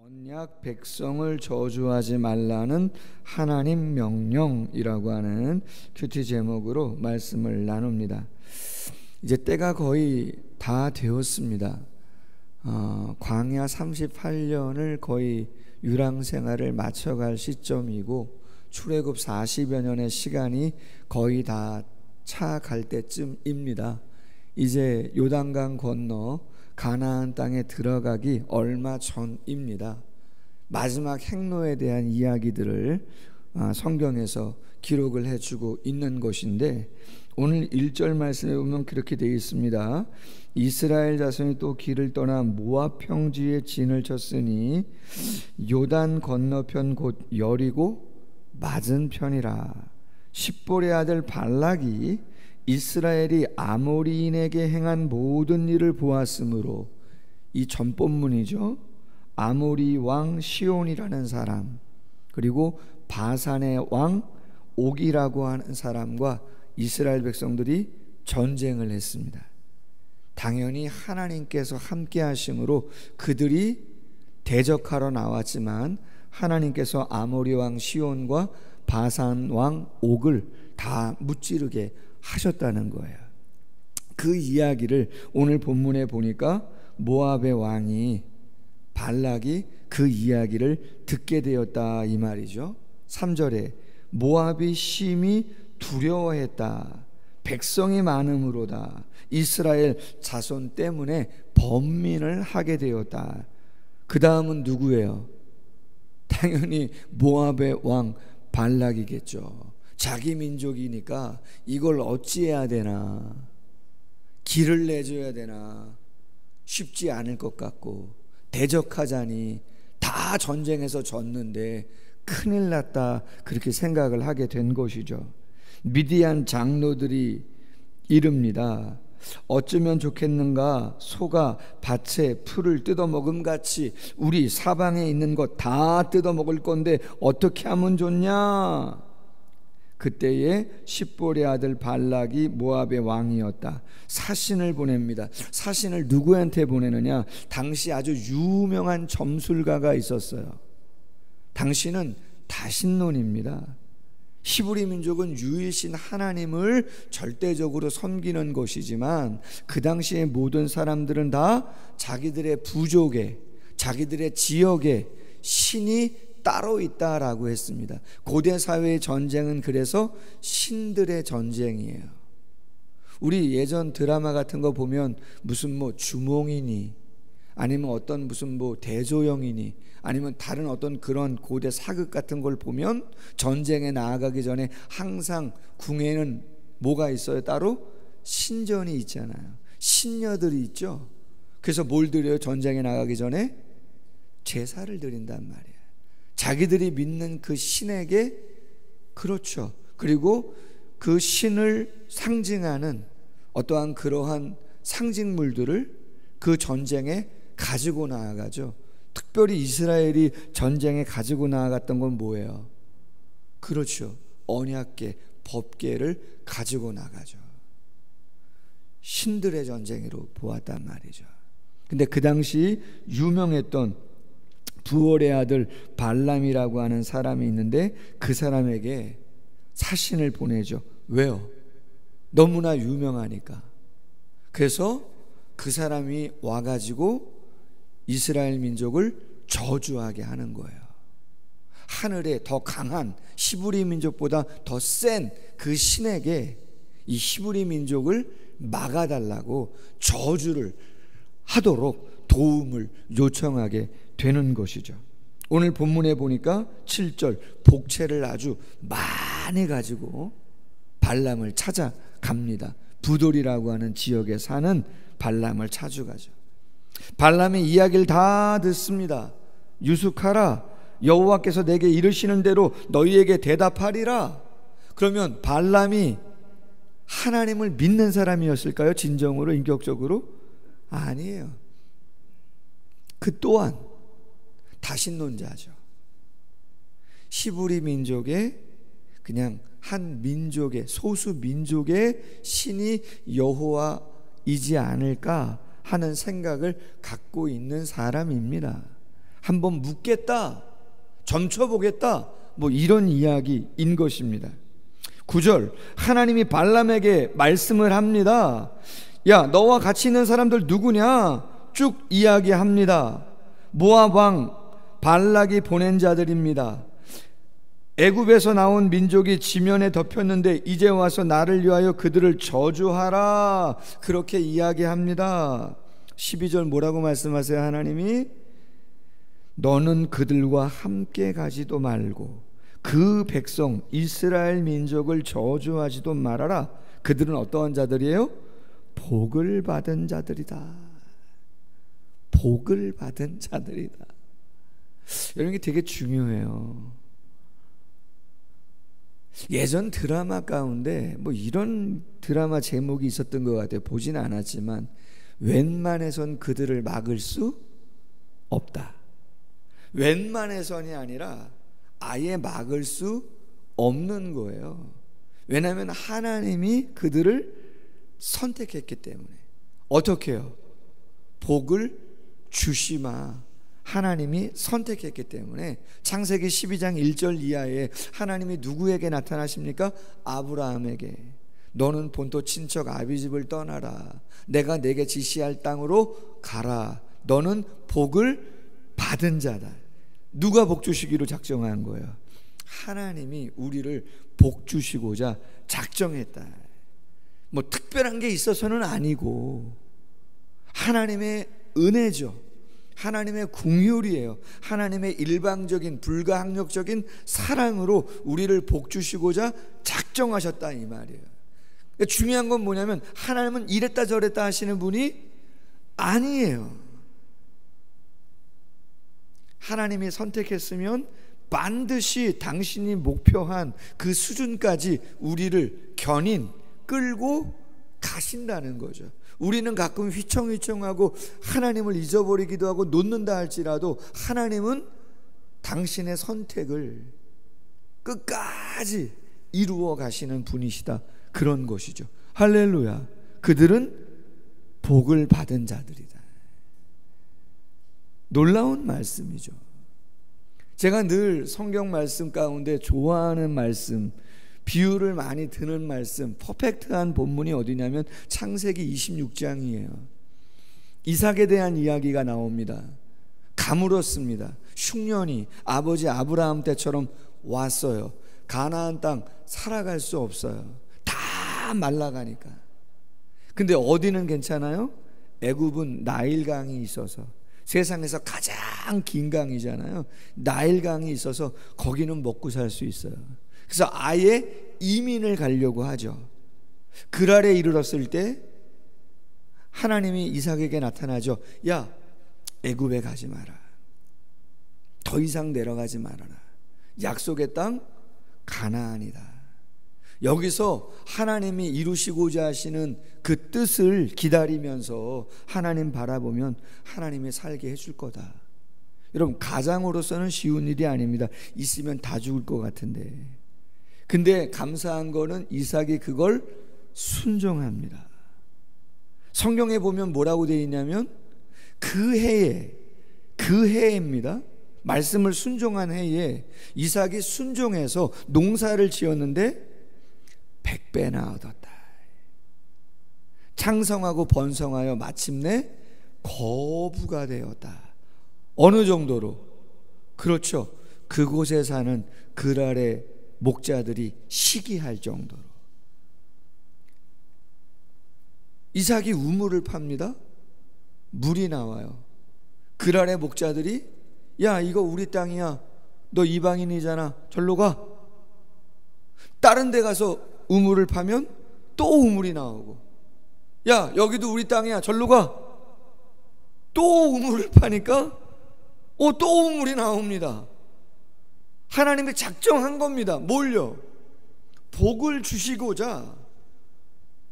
언약 백성을 저주하지 말라는 하나님 명령이라고 하는 큐티 제목으로 말씀을 나눕니다. 이제 때가 거의 다 되었습니다. 광야 38년을 거의 유랑생활을 마쳐갈 시점이고 출애굽 40여 년의 시간이 거의 다 차갈 때쯤입니다. 이제 요단강 건너 가나안 땅에 들어가기 얼마 전입니다. 마지막 행로에 대한 이야기들을 성경에서 기록을 해주고 있는 것인데, 오늘 1절 말씀에 보면 그렇게 되어 있습니다. 이스라엘 자손이 또 길을 떠나 모압 평지에 진을 쳤으니 요단 건너편 곧 여리고 맞은편이라. 십볼의 아들 발락이 이스라엘이 아모리인에게 행한 모든 일을 보았으므로, 이 전본문이죠. 아모리 왕 시온이라는 사람, 그리고 바산의 왕 옥이라고 하는 사람과 이스라엘 백성들이 전쟁을 했습니다. 당연히 하나님께서 함께 하심으로 그들이 대적하러 나왔지만 하나님께서 아모리 왕 시온과 바산 왕 옥을 다 무찌르게 하셨다는 거예요. 그 이야기를 오늘 본문에 보니까 모압의 왕이 발락이 그 이야기를 듣게 되었다 이 말이죠. 3절에 모압이 심히 두려워했다. 백성이 많음으로다. 이스라엘 자손 때문에 번민을 하게 되었다. 그 다음은 누구예요? 당연히 모압의 왕 발락이겠죠. 자기 민족이니까 이걸 어찌해야 되나, 길을 내줘야 되나 쉽지 않을 것 같고, 대적하자니 다 전쟁에서 졌는데 큰일 났다, 그렇게 생각을 하게 된 것이죠. 미디안 장로들이 이릅니다. 어쩌면 좋겠는가, 소가 밭에 풀을 뜯어먹음같이 우리 사방에 있는 것 다 뜯어먹을 건데 어떻게 하면 좋냐. 그때에 십볼의 아들 발락이 모압의 왕이었다. 사신을 보냅니다. 사신을 누구한테 보내느냐? 당시 아주 유명한 점술가가 있었어요. 당시는 다신론입니다. 히브리 민족은 유일신 하나님을 절대적으로 섬기는 것이지만, 그 당시의 모든 사람들은 다 자기들의 부족에, 자기들의 지역에 신이 따로 있다라고 했습니다. 고대 사회의 전쟁은 그래서 신들의 전쟁이에요. 우리 예전 드라마 같은 거 보면 무슨 주몽이니, 아니면 어떤 무슨 대조영이니, 아니면 다른 어떤 그런 고대 사극 같은 걸 보면 전쟁에 나아가기 전에 항상 궁에는 뭐가 있어요? 따로 신전이 있잖아요. 신녀들이 있죠. 그래서 뭘 드려요? 전쟁에 나가기 전에 제사를 드린단 말이에요. 자기들이 믿는 그 신에게, 그렇죠. 그리고 그 신을 상징하는 어떠한 그러한 상징물들을 그 전쟁에 가지고 나아가죠. 특별히 이스라엘이 전쟁에 가지고 나아갔던 건 뭐예요? 그렇죠. 언약궤, 법궤를 가지고 나가죠. 신들의 전쟁으로 보았단 말이죠. 근데 그 당시 유명했던 부올의 아들 발람이라고 하는 사람이 있는데, 그 사람에게 사신을 보내죠. 왜요? 너무나 유명하니까. 그래서 그 사람이 와가지고 이스라엘 민족을 저주하게 하는 거예요. 하늘에 더 강한 히브리 민족보다 더 센 그 신에게 이 히브리 민족을 막아달라고 저주를 하도록 도움을 요청하게 되는 것이죠. 오늘 본문에 보니까 7절, 복채를 아주 많이 가지고 발람을 찾아갑니다. 부돌이라고 하는 지역에 사는 발람을 찾아가죠. 발람의 이야기를 다 듣습니다. 유숙하라, 여호와께서 내게 이르시는 대로 너희에게 대답하리라. 그러면 발람이 하나님을 믿는 사람이었을까요? 진정으로, 인격적으로? 아니에요. 그 또한 다신론자죠. 히브리 민족의 그냥 한 민족의, 소수 민족의 신이 여호와이지 않을까 하는 생각을 갖고 있는 사람입니다. 한번 묻겠다, 점쳐보겠다, 뭐 이런 이야기인 것입니다. 9절, 하나님이 발람에게 말씀을 합니다. 야, 너와 같이 있는 사람들 누구냐? 쭉 이야기합니다. 모압 왕 발락이 보낸 자들입니다. 애굽에서 나온 민족이 지면에 덮였는데 이제 와서 나를 위하여 그들을 저주하라, 그렇게 이야기합니다. 12절 뭐라고 말씀하세요? 하나님이 너는 그들과 함께 가지도 말고 그 백성 이스라엘 민족을 저주하지도 말아라. 그들은 어떠한 자들이에요? 복을 받은 자들이다. 복을 받은 자들이다. 이런 게 되게 중요해요. 예전 드라마 가운데 뭐 이런 드라마 제목이 있었던 것 같아요. 보진 않았지만 웬만해선 그들을 막을 수 없다. 웬만해선이 아니라 아예 막을 수 없는 거예요. 왜냐하면 하나님이 그들을 선택했기 때문에. 어떻게 해요? 복을 주시마. 하나님이 선택했기 때문에. 창세기 12장 1절 이하에 하나님이 누구에게 나타나십니까? 아브라함에게. 너는 본토 친척 아비집을 떠나라. 내가 내게 지시할 땅으로 가라. 너는 복을 받은 자다. 누가 복 주시기로 작정한 거예요? 하나님이 우리를 복 주시고자 작정했다. 뭐 특별한 게 있어서는 아니고 하나님의 은혜죠. 하나님의 긍휼이에요. 하나님의 일방적인 불가항력적인 사랑으로 우리를 복 주시고자 작정하셨다, 이 말이에요. 중요한 건 뭐냐면 하나님은 이랬다 저랬다 하시는 분이 아니에요. 하나님이 선택했으면 반드시 당신이 목표한 그 수준까지 우리를 견인 끌고 가신다는 거죠. 우리는 가끔 휘청휘청하고 하나님을 잊어버리기도 하고 놓는다 할지라도 하나님은 당신의 선택을 끝까지 이루어 가시는 분이시다, 그런 것이죠. 할렐루야. 그들은 복을 받은 자들이다. 놀라운 말씀이죠. 제가 늘 성경 말씀 가운데 좋아하는 말씀, 비유를 많이 드는 말씀, 퍼펙트한 본문이 어디냐면 창세기 26장이에요. 이삭에 대한 이야기가 나옵니다. 가물었습니다. 흉년이 아버지 아브라함 때처럼 왔어요. 가나안 땅 살아갈 수 없어요. 다 말라가니까. 근데 어디는 괜찮아요? 애굽은 나일강이 있어서, 세상에서 가장 긴 강이잖아요. 나일강이 있어서 거기는 먹고 살 수 있어요. 그래서 아예 이민을 가려고 하죠. 그랄에 이르렀을 때 하나님이 이삭에게 나타나죠. 야, 애굽에 가지 마라. 더 이상 내려가지 말아라. 약속의 땅 가나안이다. 여기서 하나님이 이루시고자 하시는 그 뜻을 기다리면서 하나님 바라보면 하나님이 살게 해줄 거다. 여러분, 가장으로서는 쉬운 일이 아닙니다. 있으면 다 죽을 것 같은데. 근데 감사한 거는 이삭이 그걸 순종합니다. 성경에 보면 뭐라고 되어 있냐면 그 해에입니다. 말씀을 순종한 해에 이삭이 순종해서 농사를 지었는데 100배나 얻었다. 창성하고 번성하여 마침내 거부가 되었다. 어느 정도로? 그렇죠. 그곳에 사는 그랄의 목자들이 시기할 정도로. 이삭이 우물을 팝니다. 물이 나와요. 그랄의 목자들이 야, 이거 우리 땅이야. 너 이방인이잖아. 절로 가. 다른 데 가서 우물을 파면 또 우물이 나오고, 야, 여기도 우리 땅이야. 절로 가. 또 우물을 파니까 또 우물이 나옵니다. 하나님이 작정한 겁니다. 뭘요? 복을 주시고자,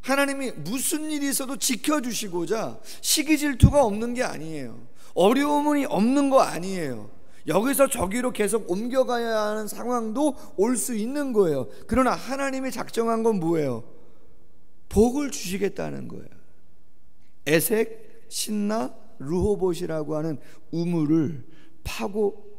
하나님이 무슨 일이 있어도 지켜주시고자, 시기 질투가 없는 게 아니에요. 어려움이 없는 거 아니에요. 여기서 저기로 계속 옮겨가야 하는 상황도 올 수 있는 거예요. 그러나 하나님이 작정한 건 뭐예요? 복을 주시겠다는 거예요. 에색, 신나, 르호봇이라고 하는 우물을 파도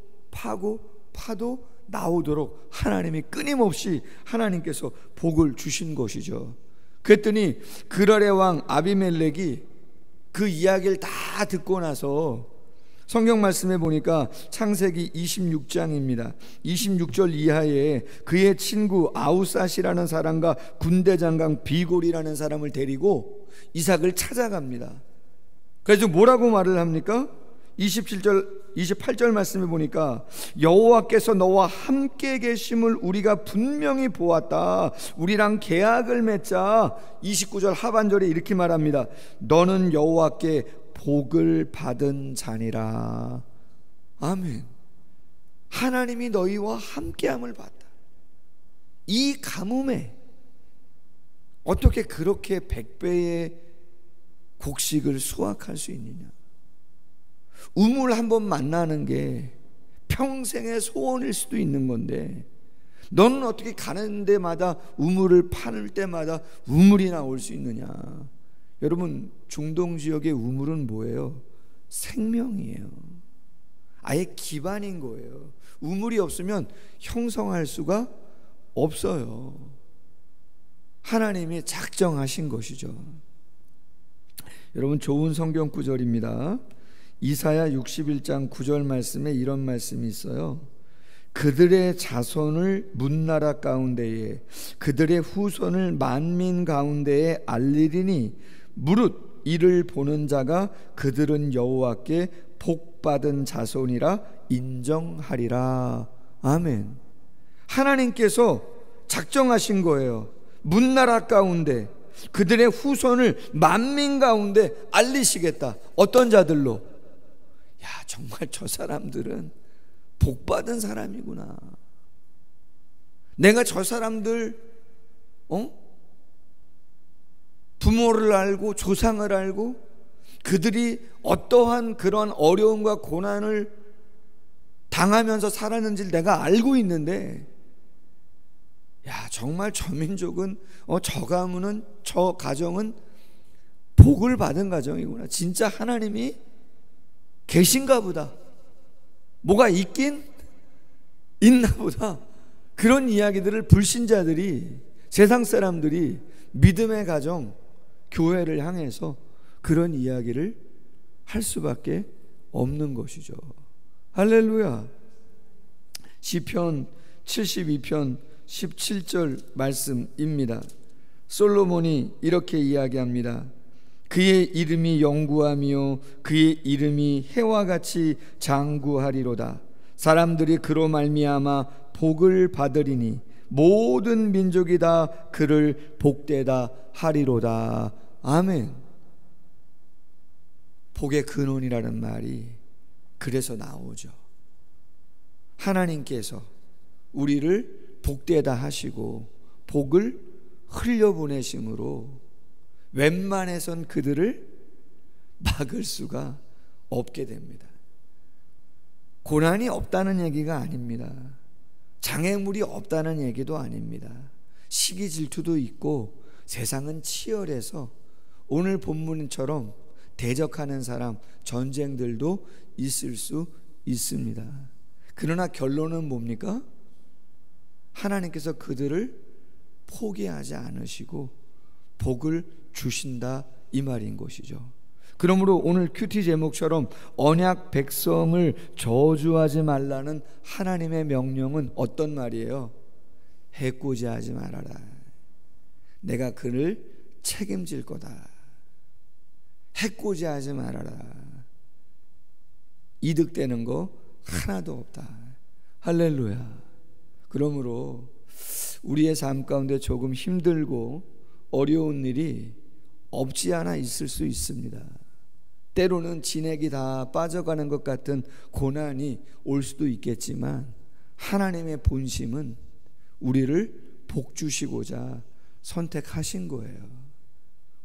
나오도록 하나님이 끊임없이 하나님께서 복을 주신 것이죠. 그랬더니 그랄의 왕 아비멜렉이 그 이야기를 다 듣고 나서 성경 말씀에 보니까 창세기 26장입니다. 26절 이하에 그의 친구 아우삿이라는 사람과 군대장관 비골이라는 사람을 데리고 이삭을 찾아갑니다. 그래서 뭐라고 말을 합니까? 28절 말씀에 보니까 여호와께서 너와 함께 계심을 우리가 분명히 보았다. 우리랑 계약을 맺자. 29절 하반절에 이렇게 말합니다. 너는 여호와께 복을 받은 자니라. 아멘. 하나님이 너희와 함께함을 봤다. 이 가뭄에 어떻게 그렇게 100배의 곡식을 수확할 수 있느냐? 우물 한번 만나는 게 평생의 소원일 수도 있는 건데 너는 어떻게 가는 데마다 우물을 파는 때마다 우물이 나올 수 있느냐? 여러분, 중동 지역의 우물은 뭐예요? 생명이에요. 아예 기반인 거예요. 우물이 없으면 형성할 수가 없어요. 하나님이 작정하신 것이죠. 여러분, 좋은 성경 구절입니다. 이사야 61장 9절 말씀에 이런 말씀이 있어요. 그들의 자손을 문나라 가운데에 그들의 후손을 만민 가운데에 알리리니 무릇 이를 보는 자가 그들은 여호와께 복받은 자손이라 인정하리라. 아멘. 하나님께서 작정하신 거예요. 문나라 가운데 그들의 후손을 만민 가운데 알리시겠다. 어떤 자들로? 야, 정말 저 사람들은 복받은 사람이구나. 내가 저 사람들 부모를 알고 조상을 알고 그들이 어떠한 그런 어려움과 고난을 당하면서 살았는지를 내가 알고 있는데, 야, 정말 저 민족은 저 가문은, 저 가정은 복을 받은 가정이구나. 진짜 하나님이 계신가 보다. 뭐가 있긴 있나 보다. 그런 이야기들을 불신자들이, 세상 사람들이 믿음의 가정, 교회를 향해서 그런 이야기를 할 수밖에 없는 것이죠. 할렐루야. 시편 72편 17절 말씀입니다. 솔로몬이 이렇게 이야기합니다. 그의 이름이 영구하며 그의 이름이 해와 같이 장구하리로다. 사람들이 그로 말미암아 복을 받으리니 모든 민족이 다 그를 복되다 하리로다. 아멘. 복의 근원이라는 말이 그래서 나오죠. 하나님께서 우리를 복되다 하시고 복을 흘려보내심으로 웬만해선 그들을 막을 수가 없게 됩니다. 고난이 없다는 얘기가 아닙니다. 장애물이 없다는 얘기도 아닙니다. 시기 질투도 있고 세상은 치열해서 오늘 본문처럼 대적하는 사람, 전쟁들도 있을 수 있습니다. 그러나 결론은 뭡니까? 하나님께서 그들을 포기하지 않으시고 복을 주신다, 이 말인 것이죠. 그러므로 오늘 큐티 제목처럼 언약 백성을 저주하지 말라는 하나님의 명령은 어떤 말이에요? 해코지하지 말아라. 내가 그를 책임질 거다. 해코지하지 말아라. 이득되는 거 하나도 없다. 할렐루야. 그러므로 우리의 삶 가운데 조금 힘들고 어려운 일이 없지 않아 있을 수 있습니다. 때로는 진액이 다 빠져가는 것 같은 고난이 올 수도 있겠지만 하나님의 본심은 우리를 복 주시고자 선택하신 거예요.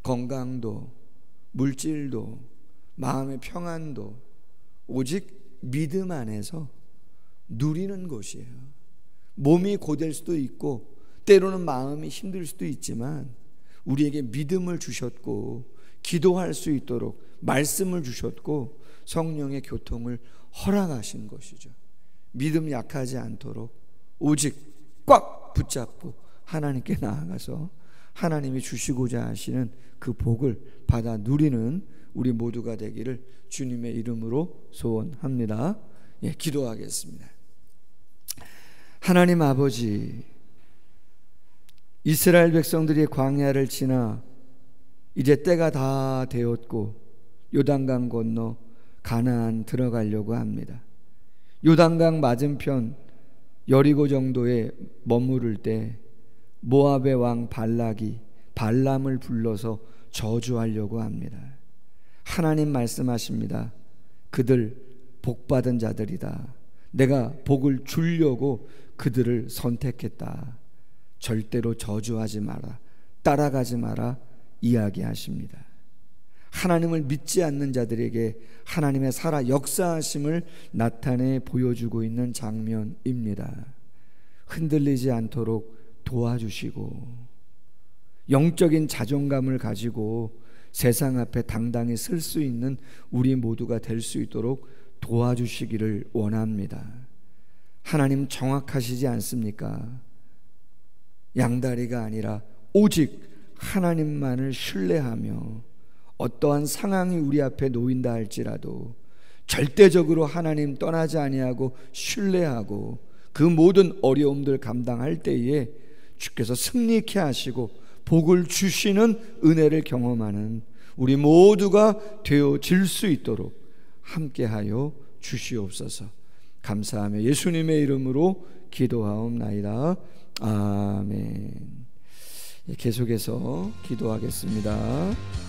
건강도, 물질도, 마음의 평안도 오직 믿음 안에서 누리는 것이에요. 몸이 고될 수도 있고 때로는 마음이 힘들 수도 있지만 우리에게 믿음을 주셨고 기도할 수 있도록 말씀을 주셨고 성령의 교통을 허락하신 것이죠. 믿음 약하지 않도록 오직 꽉 붙잡고 하나님께 나아가서 하나님이 주시고자 하시는 그 복을 받아 누리는 우리 모두가 되기를 주님의 이름으로 소원합니다. 기도하겠습니다. 하나님 아버지, 이스라엘 백성들이 광야를 지나 이제 때가 다 되었고 요단강 건너 가나안 들어가려고 합니다. 요단강 맞은편 여리고 정도에 머무를 때 모압의 왕 발락이 발람을 불러서 저주하려고 합니다. 하나님 말씀하십니다. 그들 복받은 자들이다. 내가 복을 주려고 그들을 선택했다. 절대로 저주하지 마라, 따라가지 마라 이야기하십니다. 하나님을 믿지 않는 자들에게 하나님의 살아 역사하심을 나타내 보여주고 있는 장면입니다. 흔들리지 않도록 도와주시고 영적인 자존감을 가지고 세상 앞에 당당히 설 수 있는 우리 모두가 될 수 있도록 도와주시기를 원합니다. 하나님 정확하시지 않습니까? 양다리가 아니라 오직 하나님만을 신뢰하며 어떠한 상황이 우리 앞에 놓인다 할지라도 절대적으로 하나님 떠나지 아니하고 신뢰하고 그 모든 어려움들 감당할 때에 주께서 승리케 하시고 복을 주시는 은혜를 경험하는 우리 모두가 되어질 수 있도록 함께하여 주시옵소서. 감사하며 예수님의 이름으로 기도하옵나이다. 아멘. 계속해서 기도하겠습니다.